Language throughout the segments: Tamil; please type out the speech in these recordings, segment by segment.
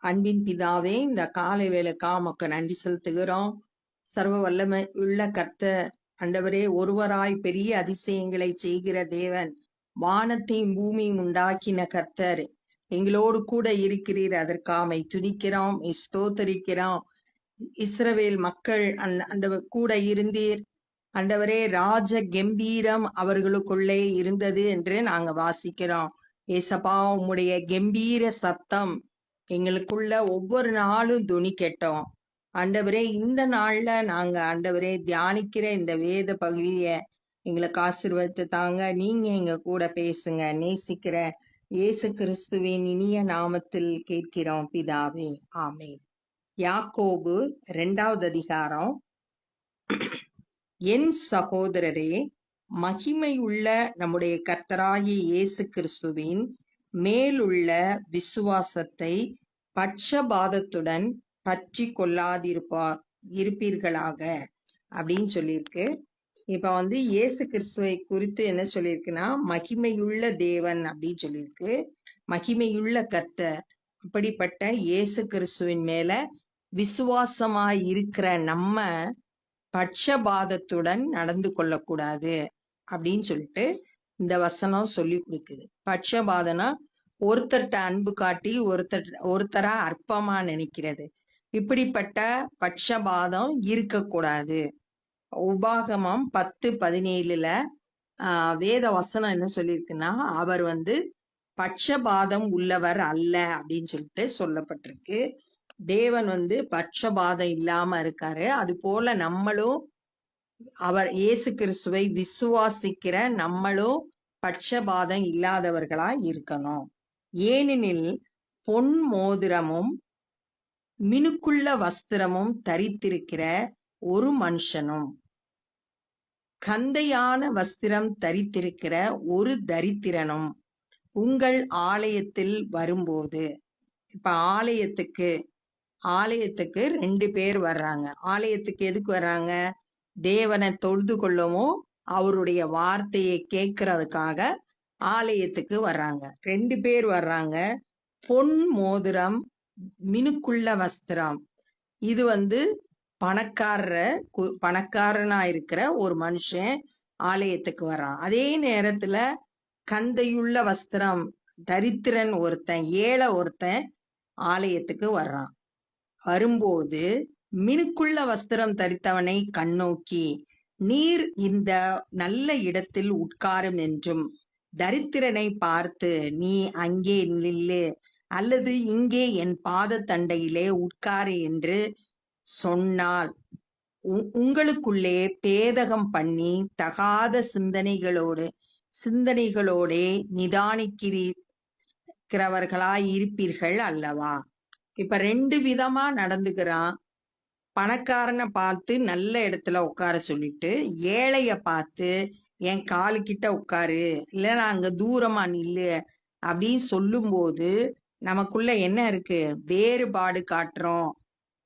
அன்பின் பிதாவே, இந்த காலை வேளைக்கா உமக்கு நன்றி செலுத்துகிறோம். சர்வ வல்லமை உள்ள கர்த்தர் ஆண்டவரே, ஒருவராய் பெரிய அதிசயங்களை செய்கிற தேவன், வானத்தையும் பூமியும் உண்டாக்கின கர்த்தர் எங்களோடு கூட இருக்கிறீர். அதற்காமை துதிக்கிறோம், ஸ்தோத்தரிக்கிறோம். இஸ்ரவேல் மக்கள் ஆண்டவர் கூட இருந்தீர். ஆண்டவரே, ராஜ கம்பீரம் அவர்களுக்குள்ளே இருந்தது என்று நாங்க வாசிக்கிறோம். ஏசப்பா, உம்முடைய கம்பீர சத்தம் எங்களுக்குள்ள ஒவ்வொரு நாளும் துணிக்கட்டும். ஆண்டவரே, இந்த நாள்ல நாங்க ஆண்டவரே தியானிக்கிற இந்த வேத பகுதிய எங்களுக்கு ஆசீர்வதித்து தாங்க. நீங்க எங்க கூட பேசுங்க. நேசிக்கிற இயேசு கிறிஸ்துவின் இனிய நாமத்தில் கேட்கிறோம் பிதாவே, ஆமென். யாக்கோபு 2வது அதிகாரம். என் சகோதரரே, மகிமையுள்ள நம்முடைய கர்த்தராகிய இயேசு கிறிஸ்துவின் மேலுள்ள விசுவாசத்தை பட்சபாதத்துடன் பற்றி இருப்பீர்களாக அப்படின்னு சொல்லியிருக்கு. இப்ப இயேசு கிறிஸ்துவை குறித்து என்ன சொல்லியிருக்குன்னா, மகிமையுள்ள தேவன் அப்படின்னு சொல்லியிருக்கு. மகிமையுள்ள கர்த்தர். அப்படிப்பட்ட இயேசு கிறிஸ்துவின் மேல விசுவாசமாய் இருக்கிற நம்ம பட்சபாதத்துடன் நடந்து கொள்ளக்கூடாது அப்படின்னு சொல்லிட்டு இந்த வசனம் சொல்லி கொடுக்குது. பட்சபாதனா ஒருத்தர்கிட்ட அன்பு காட்டி ஒருத்தரா அற்பமா நினைக்கிறது. இப்படிப்பட்ட பட்சபாதம் இருக்கக்கூடாது. உபாகமம் 10:17 வேத வசனம் என்ன சொல்லியிருக்குன்னா, அவர் பட்சபாதம் உள்ளவர் அல்ல அப்படின்னு சொல்லிட்டு சொல்லப்பட்டிருக்கு. தேவன் பட்சபாதம் இல்லாம இருக்காரு. அது போல நம்மளும் அவர் இயேசு கிறிஸ்துவை விசுவாசிக்கிற நம்மளும் பட்சபாதம் இல்லாதவர்களா இருக்கணும். ஏனெனில் பொன் மோதிரமும் மினுக்குள்ள வஸ்திரமும் தரித்திருக்கிற ஒரு மனுஷனும் கந்தையான வஸ்திரம் தரித்திருக்கிற ஒரு தரித்திரனும் உங்கள் ஆலயத்தில் வரும்போது, இப்ப ஆலயத்துக்கு 2 பேர் வர்றாங்க. ஆலயத்துக்கு எதுக்கு வர்றாங்க? தேவனை தொழுது கொள்ளவும் அவருடைய வார்த்தையை கேட்கறதுக்காக ஆலயத்துக்கு வர்றாங்க. 2 பேர் வர்றாங்க. பொன் மோதிரம், மினுக்குள்ள வஸ்திரம். இது பணக்காரனா இருக்கிற ஒரு மனுஷன் ஆலயத்துக்கு வர்றான். அதே நேரத்துல கந்தையுள்ள வஸ்திரம் தரித்திரன் ஒருத்தன், ஏழை ஒருத்தன் ஆலயத்துக்கு வர்றான். வரும்போது மினுக்குள்ள வஸ்திரம் தரித்தவனை கண்ணோக்கி, நீர் இந்த நல்ல இடத்தில் உட்காரும் என்றும், தரித்திரனை பார்த்து நீ அங்கே நில்லு அல்லது இங்கே என் பாத தண்டையிலே உட்காரு என்று சொன்னால், உங்களுக்குள்ளே பேதகம் பண்ணி தகாத சிந்தனைகளோடே நிதானிக்கிறவர்களாய் இருப்பீர்கள் அல்லவா? இப்ப 2 விதமா நடந்துக்கிறான். பணக்காரனை பார்த்து நல்ல இடத்துல உட்கார சொல்லிட்டு, ஏழைய பார்த்து என் காலுக்கிட்ட உட்காரு, இல்லைன்னா அங்க தூரமா நில்லு அப்படின்னு சொல்லும்போது நமக்குள்ள என்ன இருக்கு? வேறுபாடு காட்டுறோம்.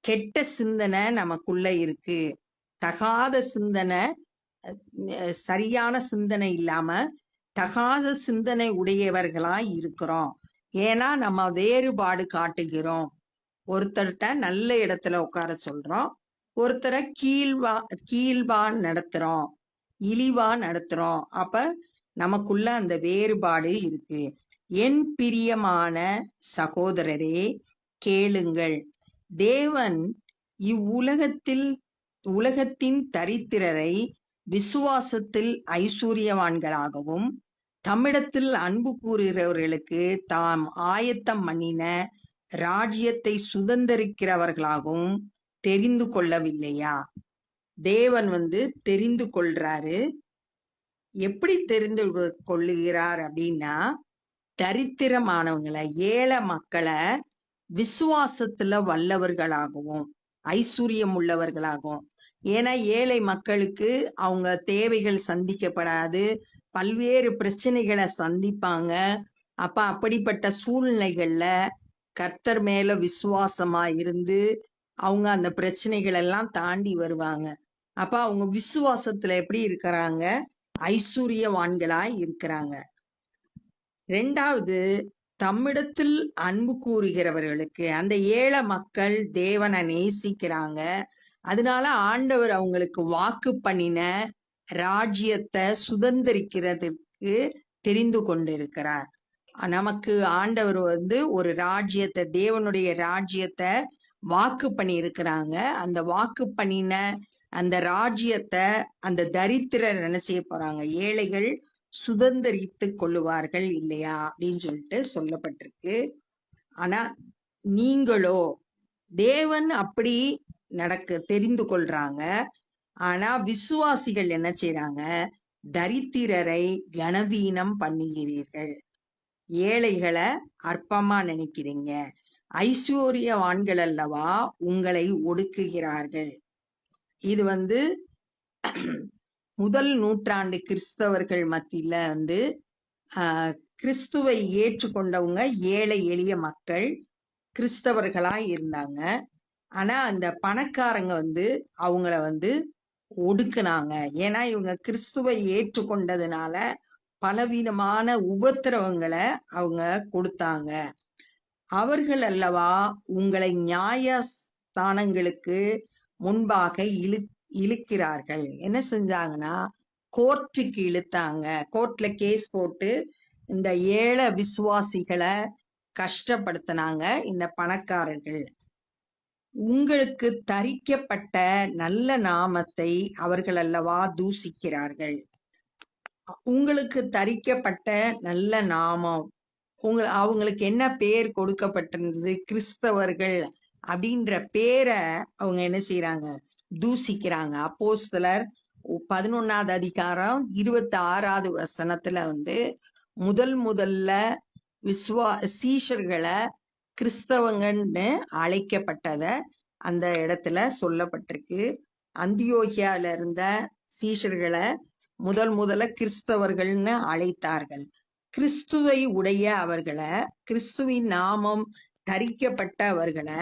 கெட்ட சிந்தனை நமக்குள்ள இருக்கு. தகாத சிந்தனை, சரியான சிந்தனை இல்லாம தகாத சிந்தனை உடையவர்களாய் இருக்கிறோம். ஏன்னா நம்ம வேறுபாடு காட்டுகிறோம். ஒருத்தர்கிட்ட நல்ல இடத்துல உட்கார சொல்றோம், ஒருத்தரை கீழ்வா நடத்துறோம், இழிவா நடத்துறோம். அப்ப நமக்குள்ள அந்த வேறுபாடு இருக்கு. என் பிரியமான சகோதரரே, கேளுங்கள். தேவன் உலகத்தின் தரித்திரரை விசுவாசத்தில் ஐஸ்வர்யவான்களாகவும் தம்மிடத்தில் அன்பு கூறுகிறவர்களுக்கு தாம் ஆயத்தம் பண்ணின ராஜ்யத்தை சுதந்திரிக்கிறவர்களாகவும் தெரிந்து கொள்ளவில்லையா? தேவன் தெரிந்து கொள்றாரு. எப்படி தெரிந்து கொள்ளுகிறார் அப்படின்னா, தரித்திரமானவங்களை, ஏழை மக்களை விசுவாசத்துல வல்லவர்களாகவும் ஐஸ்வர்யம் உள்ளவர்களாகவும். ஏன்னா ஏழை மக்களுக்கு அவங்க தேவைகள் சந்திக்கப்படாது, பல்வேறு பிரச்சனைகளை சந்திப்பாங்க. அப்படிப்பட்ட சூழ்நிலைகள்ல கர்த்தர் மேல விசுவாசமா இருந்து அவங்க அந்த பிரச்சனைகள் எல்லாம் தாண்டி வருவாங்க. அவங்க விசுவாசத்துல எப்படி இருக்கிறாங்க? ஐஸ்வர்யவான்களா இருக்கிறாங்க. 2வது, தம்மிடத்தில் அன்பு கூறுகிறவர்களுக்கு, அந்த ஏழை மக்கள் தேவனை நேசிக்கிறாங்க. அதனால ஆண்டவர் அவங்களுக்கு வாக்கு பண்ணின ராஜ்யத்தை சுதந்திரிக்கிறதுக்கு தெரிந்து கொண்டிருக்கிறார். நமக்கு ஆண்டவர் ஒரு ராஜ்யத்தை, தேவனுடைய ராஜ்யத்தை வாக்கு பண்ணி இருக்கிறாங்க. அந்த வாக்கு பண்ணின அந்த ராஜ்யத்தை அந்த தரித்திரர் என்ன செய்ய போறாங்க? ஏழைகள் சுதந்திரித்து கொள்ளுவார்கள் இல்லையா அப்படின்னு சொல்லிட்டு சொல்லப்பட்டிருக்கு. ஆனா நீங்களோ, தேவன் அப்படி தெரிந்து கொள்றாங்க. ஆனா விசுவாசிகள் என்ன செய்றாங்க? தரித்திரரை கனவீனம் பண்ணுகிறீர்கள், ஏழைகளை அற்பமா நினைக்கிறீங்க, ஐஸ்வர்யவான்கள் அல்லவா உங்களை ஒடுக்குகிறார்கள். இது முதல் நூற்றாண்டு கிறிஸ்தவர்கள் மத்தியில கிறிஸ்துவை ஏற்றுக்கொண்டவங்க ஏழை எளிய மக்கள் கிறிஸ்தவர்களா இருந்தாங்க. ஆனா அந்த பணக்காரங்க அவங்கள ஒடுக்குனாங்க. ஏன்னா இவங்க கிறிஸ்துவை ஏற்றுக்கொண்டதுனால பலவிதமான உபத்திரவங்களை அவங்க கொடுத்தாங்க. அவர்கள் அல்லவா உங்களை நியாயஸ்தானங்களுக்கு முன்பாக இழுக்கிறார்கள். என்ன செஞ்சாங்கன்னா, கோர்ட்டுக்கு இழுத்தாங்க. கோர்ட்ல கேஸ் போட்டு இந்த ஏழை விசுவாசிகளை கஷ்டப்படுத்தினாங்க இந்த பணக்காரர்கள். உங்களுக்கு தரிக்கப்பட்ட நல்ல நாமத்தை அவர்கள் அல்லவா தூசிக்கிறார்கள். உங்களுக்கு தரிக்கப்பட்ட நல்ல நாமம், அவங்களுக்கு என்ன பேர் கொடுக்கப்பட்டிருந்தது? கிறிஸ்தவர்கள் அப்படின்ற பேரை அவங்க என்ன செய்யறாங்க? தூசிக்கிறாங்க. அப்போஸ்தலர் 11வது அதிகாரம் 26வது வசனத்துல முதல்ல சீஷர்களை கிறிஸ்தவங்கன்னு அழைக்கப்பட்டத அந்த இடத்துல சொல்லப்பட்டிருக்கு. அந்தியோகியால இருந்த சீஷர்களை முதல்ல கிறிஸ்தவர்கள்னு அழைத்தார்கள். கிறிஸ்துவை உடைய அவர்களை, கிறிஸ்துவின் நாமம் தரிக்கப்பட்ட அவர்களை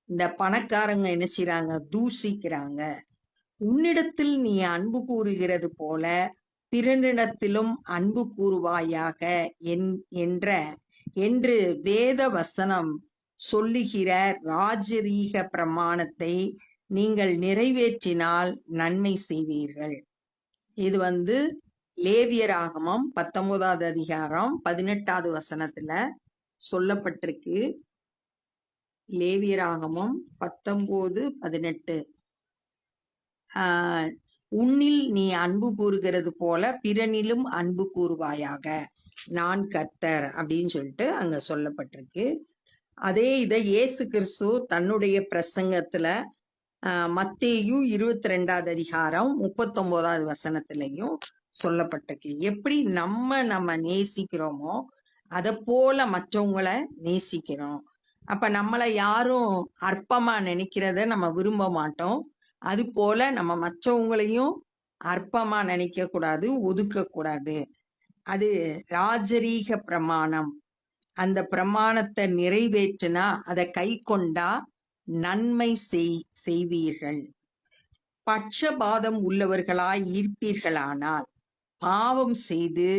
இந்த பணக்காரங்க என்ன செய்றாங்க? தூசிக்கிறாங்க. உன்னிடத்தில் நீ அன்பு கூறுகிறது போல பிறனிடத்திலும் அன்பு கூறுவாயாக என்று வேத வசனம் சொல்லுகிற ராஜரீக பிரமாணத்தை நீங்கள் நிறைவேற்றினால் நன்மை செய்வீர்கள். இது லேவியராகமம் 19வது அதிகாரம் 18வது வசனத்துல சொல்லப்பட்டிருக்கு. லேவியராகமம் 19:18. உன்னில் நீ அன்பு கூறுகிறது போல பிறனிலும் அன்பு கூறுவாயாக, நான் கர்த்தர் அப்படின்னு சொல்லிட்டு அங்க சொல்லப்பட்டிருக்கு. அதே இதை இயேசு கிறிஸ்து தன்னுடைய பிரசங்கத்துல மத்தேயு 22வது அதிகாரம் 39வது வசனத்திலையும் சொல்லப்பட்டிருக்கு. எப்படி நம்ம நேசிக்கிறோமோ அதை போல மற்றவங்களை நேசிக்கிறோம். அப்ப நம்மளை யாரும் அற்பமா நினைக்கிறத நம்ம விரும்ப மாட்டோம். அது போல நம்ம மற்றவங்களையும் அற்பமா நினைக்க கூடாது, ஒதுக்க கூடாது. அது ராஜரீக பிரமாணம். அந்த பிரமாணத்தை நிறைவேற்றினா, அதை கை கொண்டா நன்மை செய்வீர்கள். பட்சபாதம் உள்ளவர்களாய் இருப்பீர்களானால் பாவம் செய்து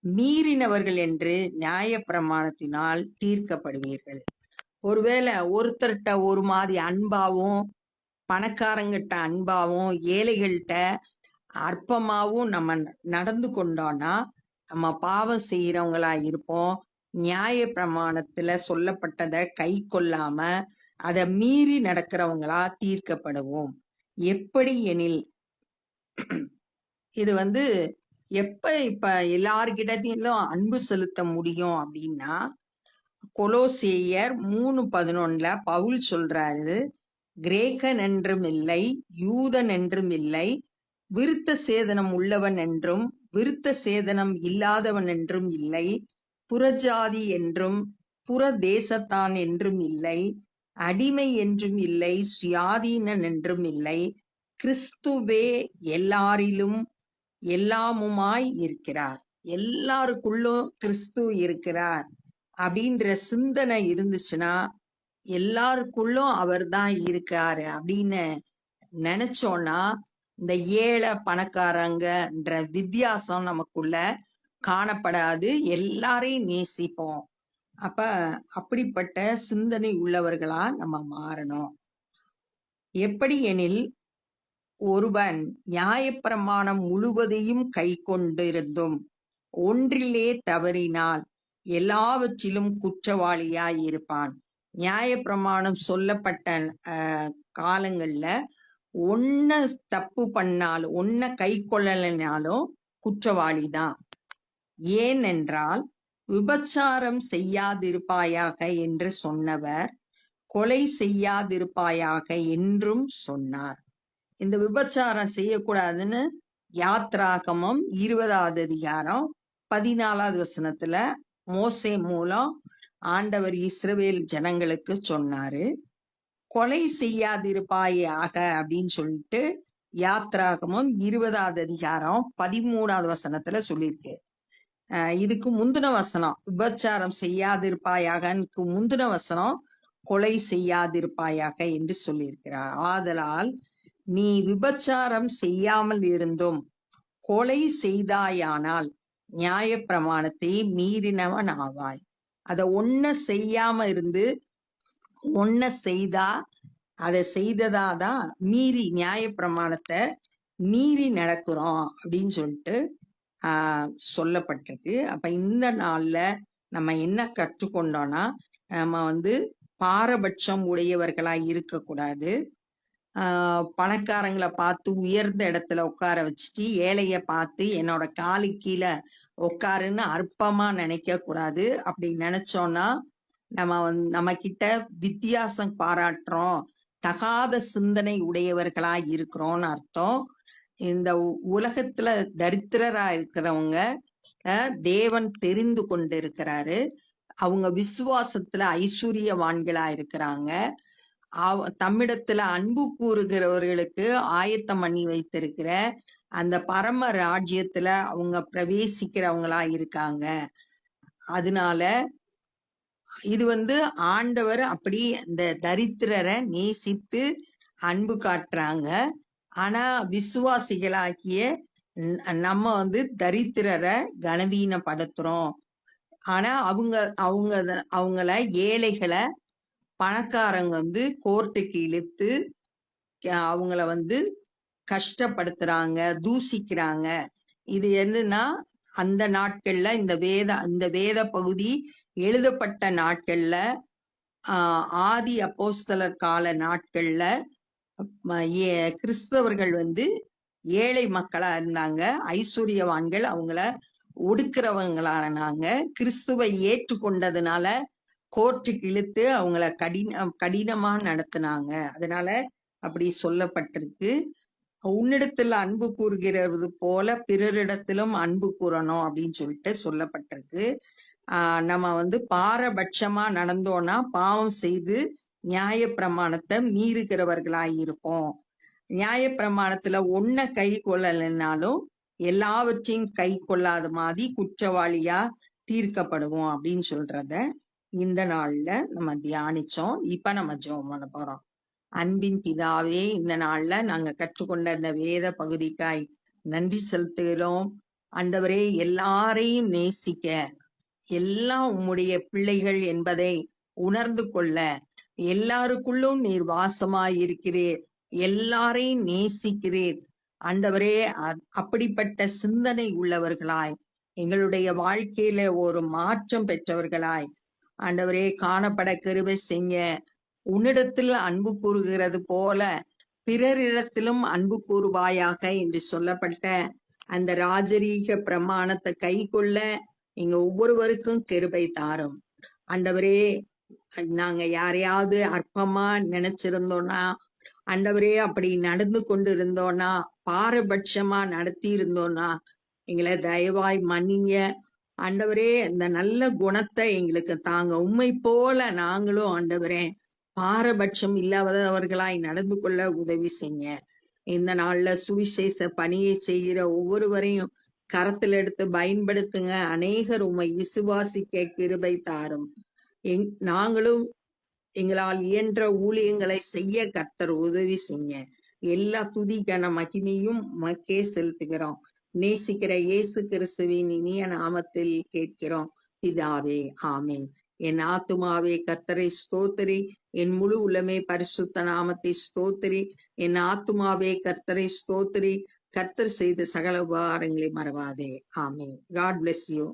மீறினவர்கள் என்று நியாய பிரமாணத்தினால் தீர்க்கப்படுவீர்கள். ஒருவேளை ஒருத்தர்கிட்ட ஒரு மாதிரி அன்பாவும், பணக்காரங்கிட்ட அன்பாவும், ஏழைகள்கிட்ட அற்பமாவும் நம்ம நடந்து கொண்டோம்னா நம்ம பாவம் செய்யறவங்களா இருப்போம். நியாய பிரமாணத்துல சொல்லப்பட்டதை கை கொள்ளாம அதை மீறி நடக்கிறவங்களா தீர்க்கப்படுவோம். எப்படி எனில், இது இப்ப எல்லார்கிட்டத்திலும் அன்பு செலுத்த முடியும் அப்படின்னா, கொலோசேயர் 3:11 பவுல் சொல்றாரு, கிரேக்கன் என்றும் இல்லை, யூதன் என்றும் இல்லை, விருத்த சேதனம் உள்ளவன் என்றும் விருத்த சேதனம் இல்லாதவன் என்றும் இல்லை, புறஜாதி என்றும் புற தேசத்தான் என்றும் இல்லை, அடிமை என்றும் இல்லை, சுயாதீனன் என்றும் இல்லை, கிறிஸ்துவே எல்லாரிலும் எல்லாமுமாய் இருக்கிறார். எல்லாருக்குள்ளும் கிறிஸ்து இருக்கிறார் அப்படின்ற சிந்தனை இருந்துச்சுன்னா, எல்லாருக்குள்ளும் அவர் தான் இருக்காரு அப்படின்னு நினைச்சோன்னா, இந்த ஏழை பணக்காரங்கன்ற வித்தியாசம் நமக்குள்ள காணப்படாது. எல்லாரையும் நேசிப்போம். அப்ப அப்படிப்பட்ட சிந்தனை உள்ளவர்களா நம்ம மாறணும். எப்படி எனில், ஒருவன் நியாயப்பிரமாணம் முழுவதையும் கை கொண்டிருந்தும் ஒன்றிலே தவறினால் எல்லாவற்றிலும் குற்றவாளியாய் இருப்பான். நியாயப்பிரமாணம் சொல்லப்பட்ட காலங்கள்ல ஒன்ன தப்பு பண்ணாலும் ஒன்ன கை கொள்ளலைனாலும் குற்றவாளிதான். ஏனென்றால் விபச்சாரம் செய்யாதிருப்பாயாக என்று சொன்னவர் கொலை செய்யாதிருப்பாயாக என்றும் சொன்னார். இந்த விபச்சாரம் செய்யக்கூடாதுன்னு யாத்ராகமம் 20வது அதிகாரம் 14வது வசனத்துல மோசே மூலம் ஆண்டவர் இஸ்ரவேல் ஜனங்களுக்கு சொன்னாரு. கொலை செய்யாதிருப்பாயாக அப்படின்னு சொல்லிட்டு யாத்ராகமம் 20வது அதிகாரம் 13வது வசனத்துல சொல்லியிருக்கு. இதுக்கு முந்தின வசனம் விபச்சாரம் செய்யாதிருப்பாயாகக்கு முந்தின வசனம் கொலை செய்யாதிருப்பாயாக என்று சொல்லியிருக்கிறார். ஆதலால் நீ விபச்சாரம் செய்யாமல் இருந்தும் கொலை செய்தாயானால் நியாயப்பிரமாணத்தை மீறினவன் ஆவாய். அத ஒன்ன செய்யாம இருந்து ஒன்ன செய்தா அதை செய்ததாதான் மீறி நியாயப்பிரமாணத்தை மீறி நடக்கிறோம் அப்படின்னு சொல்லிட்டு சொல்லப்பட்டிருக்கு. அப்ப இந்த நாள்ல நம்ம என்ன கற்றுக்கொண்டோம்னா, நம்ம பாரபட்சம் உடையவர்களா இருக்கக்கூடாது. பணக்காரங்களை பார்த்து உயர்ந்த இடத்துல உட்கார வச்சுட்டு ஏழைய பார்த்து என்னோட காலு கீழே உட்காருன்னு அற்பமா நினைக்க கூடாது. அப்படி நினைச்சோம்னா நம்ம கிட்ட வித்தியாசம் பாராட்டுறோம், தகாத சிந்தனை உடையவர்களா இருக்கிறோம்னு அர்த்தம். இந்த உலகத்துல தரித்திரரா இருக்கிறவங்க தேவன் தெரிந்து கொண்டு இருக்கிறாரு. அவங்க விசுவாசத்துல ஐஸ்வர்யவான்களா இருக்கிறாங்க. தம்மிடத்துல அன்பு கூறுகிறவர்களுக்கு ஆயத்தம் பண்ணி வைத்திருக்கிற அந்த பரம ராஜ்யத்துல அவங்க பிரவேசிக்கிறவங்களா இருக்காங்க. அதனால இது ஆண்டவர் அப்படி இந்த தரித்திரரை நேசித்து அன்பு காட்டுறாங்க. ஆனா விசுவாசிகளாகிய நம்ம தரித்திரரை கனவீனப்படுத்துறோம். ஆனா அவங்கள ஏழைகளை பணக்காரங்க கோர்ட்டுக்கு இழுத்து அவங்கள கஷ்டப்படுத்துறாங்க, தூசிக்கிறாங்க. இது என்னன்னா அந்த நாட்கள்ல இந்த வேத பகுதி எழுதப்பட்ட நாட்கள்ல ஆதி அப்போஸ்தலர் கால நாட்கள்ல கிறிஸ்தவர்கள் ஏழை மக்களா இருந்தாங்க. ஐஸ்வர்யவான்கள் அவங்கள ஒடுக்கிறவங்களானாங்க. கிறிஸ்துவை ஏற்றுக்கொண்டதுனால கோர்ட்டுக்கு இழுத்து அவங்கள கடினமா நடத்தினாங்க. அதனால அப்படி சொல்லப்பட்டிருக்கு. உன்னிடத்துல அன்பு கூறுகிறது போல பிறரிடத்திலும் அன்பு கூறணும் அப்படின்னு சொல்லிட்டு சொல்லப்பட்டிருக்கு. நம்ம பாரபட்சமா நடந்தோம்னா பாவம் செய்து நியாயப்பிரமாணத்தை மீறுகிறவர்களாய் இருப்போம். நியாயப்பிரமாணத்துல ஒன்ன கை கொள்ளலைன்னாலும் எல்லாவற்றையும் கை கொள்ளாத மாதிரி குற்றவாளியா தீர்க்கப்படுவோம் அப்படின்னு சொல்றத இந்த நாள்ல நம்ம தியானிச்சோம். இப்ப நம்ம ஜெபம் பண்ண போறோம். அன்பின் பிதாவே, இந்த நாள்ல நாங்க கற்றுக்கொண்ட இந்த வேத பகுதிக்காய் நன்றி செலுத்துகிறோம். ஆண்டவரே, எல்லாரையும் நேசிக்க, எல்லாம் உம்முடைய பிள்ளைகள் என்பதை உணர்ந்து கொள்ள, எல்லாருக்குள்ளும் நீர் வாசமாய் இருக்கிறீர், எல்லாரையும் நேசிக்கிறீர். ஆண்டவரே, அப்படிப்பட்ட சிந்தனை உள்ளவர்களாய் எங்களுடைய வாழ்க்கையில ஒரு மாற்றம் பெற்றவர்களாய் ஆண்டவரே காணப்பட கிருபை செய்ய. உன்னிடத்தில் அன்பு கூறுகிறது போல பிறரிடத்திலும் அன்பு கூறுவாயாக என்று சொல்லப்பட்ட அந்த ராஜரீக பிரமாணத்தை கை கொள்ள நீங்க ஒவ்வொருவருக்கும் கிருபை தாரும். ஆண்டவரே, நாங்க யாரையாவது அற்பமா நினைச்சிருந்தோம்னா, ஆண்டவரே அப்படி நடந்து கொண்டு இருந்தோம்னா, பாரபட்சமா நடத்தி இருந்தோம்னா எங்களை தயவாய் மன்னிங்க. ஆண்டவரே, இந்த நல்ல குணத்தை எங்களுக்கு தாங்க. உண்மை போல நாங்களும் ஆண்டவரே பாரபட்சம் இல்லாதவர்களாய் நடந்து கொள்ள உதவி செய்ய. இந்த நாள்ல சுவிசேஷ பணியை செய்கிற ஒவ்வொருவரையும் கரத்தில் எடுத்து பயன்படுத்துங்க. அநேகர் உம்மை விசுவாசிக்க கிருபை தாரும். நாங்களும் எங்களால் இயன்ற ஊழியங்களை செய்ய கர்த்தர் உதவி செய்ய. எல்லா துதி கன மகிமையும் மக்கே செலுத்துகிறோம். நேசிக்கிற இயேசு கிறிஸ்துவின் இனிய நாமத்தில் கேட்கிறோம் பிதாவே, ஆமென். என் ஆத்துமாவே கர்த்தரை ஸ்தோத்திரி, என் முழு உள்ளமே பரிசுத்த நாமத்தை ஸ்தோத்திரி. என் ஆத்துமாவே கர்த்தரை ஸ்தோத்திரி, கர்த்தர் செய்த சகல உபகாரங்களை மறவாதே. ஆமென். God bless you.